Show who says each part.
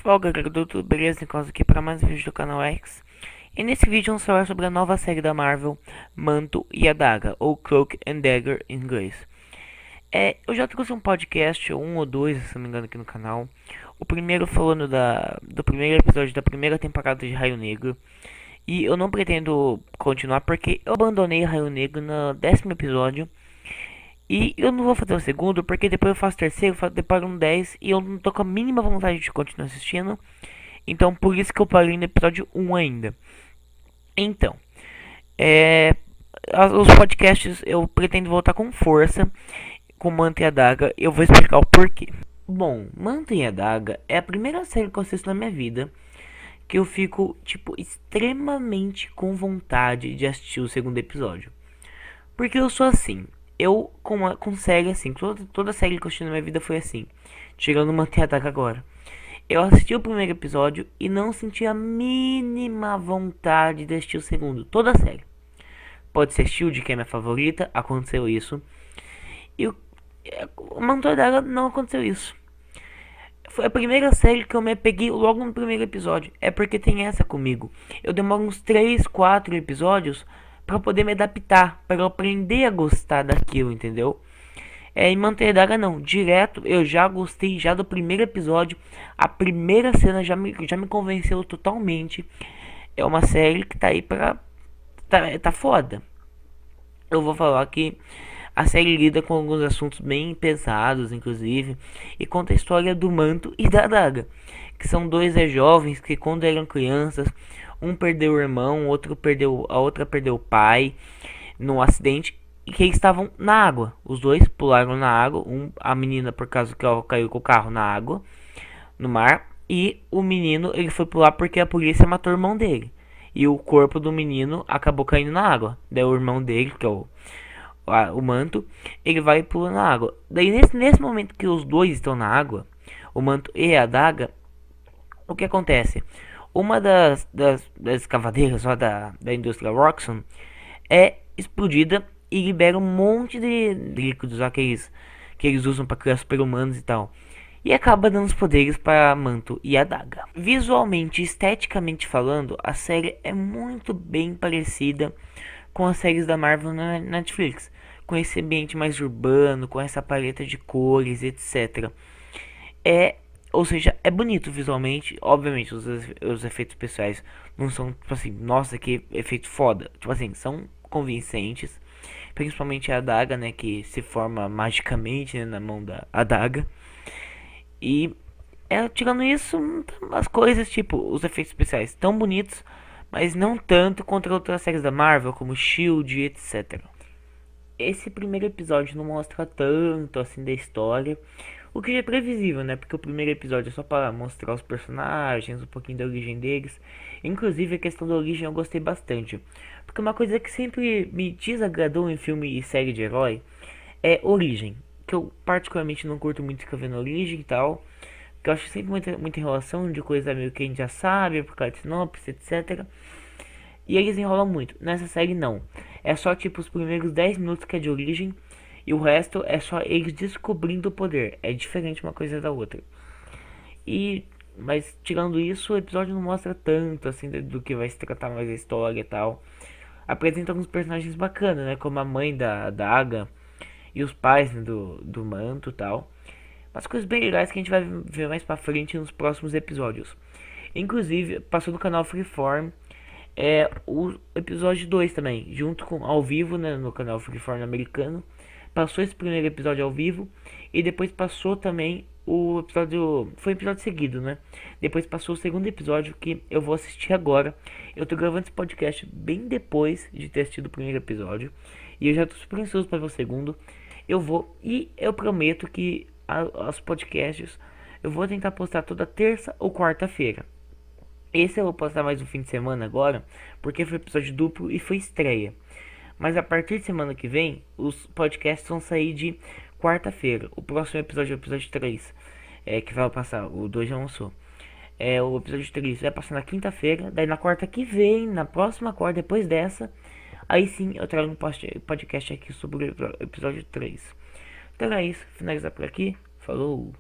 Speaker 1: Fala galera, tudo beleza? Nicolas aqui para mais um vídeo do canal X. E nesse vídeo vamos falar sobre a nova série da Marvel, Manto e a Daga, ou Cloak and Dagger em inglês. Eu já trouxe um podcast, um ou dois, se não me engano, aqui no canal. O primeiro falando do primeiro episódio da primeira temporada de Raio Negro. E eu não pretendo continuar porque eu abandonei Raio Negro no 10º episódio. E eu não vou fazer o segundo porque depois eu faço o terceiro, depois um 10 e eu não tô com a mínima vontade de continuar assistindo. Então por isso que eu parei no episódio 1 ainda. Então, é, os podcasts eu pretendo voltar com força com Manta e a Daga. Eu vou explicar o porquê. Bom, Manta e a Daga é a primeira série que eu assisto na minha vida que eu fico, tipo, extremamente com vontade de assistir o segundo episódio. Porque eu sou assim. Eu, com série, assim, toda série que eu assisti na minha vida foi assim. Chegando Manta e a Daga agora. Eu assisti o primeiro episódio e não senti a mínima vontade de assistir o segundo. Toda a série. Pode ser Shield, que é minha favorita, aconteceu isso. E o Manto e a Daga não aconteceu isso. Foi a primeira série que eu me peguei logo no primeiro episódio. É porque tem essa comigo. Eu demoro uns 3, 4 episódios para poder me adaptar, para eu aprender a gostar daquilo, entendeu? Em Manta e a Daga não, direto eu já gostei já do primeiro episódio. A primeira cena já me convenceu totalmente. É uma série que tá aí pra... Tá foda. Eu vou falar que a série lida com alguns assuntos bem pesados, inclusive, e conta a história do Manto e da Daga, que são dois jovens que quando eram crianças, um perdeu o irmão, a outra perdeu o pai num acidente e que eles estavam na água. Os dois pularam na água, a menina por causa que ela caiu com o carro na água, no mar, e o menino ele foi pular porque a polícia matou o irmão dele. E o corpo do menino acabou caindo na água. Daí o irmão dele, que é o Manto, ele vai e pula na água. Daí nesse momento que os dois estão na água, o Manto e a Daga, o que acontece? Uma das escavadeiras lá da indústria Roxxon é explodida e libera um monte de líquidos lá que eles usam para criar super-humanos e tal. E acaba dando os poderes para Manto e a Daga. Visualmente, esteticamente falando, a série é muito bem parecida com as séries da Marvel na Netflix, com esse ambiente mais urbano, com essa paleta de cores, etc. Ou seja, é bonito visualmente. Obviamente, os efeitos especiais não são, tipo assim, nossa, que efeito foda. Tipo assim, são convincentes. Principalmente a adaga, né, que se forma magicamente, né, na mão da adaga. E tirando isso, as coisas, tipo, os efeitos especiais tão bonitos, mas não tanto contra outras séries da Marvel, como Shield, etc. Esse primeiro episódio não mostra tanto assim da história, o que já é previsível, né? Porque o primeiro episódio é só para mostrar os personagens, um pouquinho da origem deles. Inclusive a questão da origem eu gostei bastante, porque uma coisa que sempre me desagradou em filme e série de herói é origem, que eu particularmente não curto muito ficar vendo origem e tal, que eu acho sempre muita enrolação de coisa meio que a gente já sabe, por causa de sinopse, etc. E eles enrolam muito. Nessa série não. É só tipo os primeiros 10 minutos que é de origem. E o resto é só eles descobrindo o poder. É diferente uma coisa da outra. Mas tirando isso, o episódio não mostra tanto assim do que vai se tratar mais a história e tal. Apresenta alguns personagens bacanas, né? Como a mãe da Aga e os pais, né, do Manto e tal. Umas coisas bem legais que a gente vai ver mais pra frente nos próximos episódios. Inclusive, passou no canal Freeform o episódio 2 também, junto com ao vivo, né, no canal Freeform americano. Passou esse primeiro episódio ao vivo e depois passou também o episódio, foi um episódio seguido, né? Depois passou o segundo episódio que eu vou assistir agora. Eu tô gravando esse podcast bem depois de ter assistido o primeiro episódio e eu já tô super ansioso para ver o segundo. Eu vou e eu prometo que os podcasts eu vou tentar postar toda terça ou quarta-feira. Esse eu vou postar mais um fim de semana agora, porque foi episódio duplo e foi estreia. Mas a partir de semana que vem, os podcasts vão sair de quarta-feira. O próximo episódio é o episódio 3, que vai passar, o 2 já lançou. O episódio 3 vai passar na quinta-feira, daí na quarta que vem, na próxima quarta, depois dessa, aí sim eu trago um podcast aqui sobre o episódio 3. Então é isso, finalizar por aqui, falou!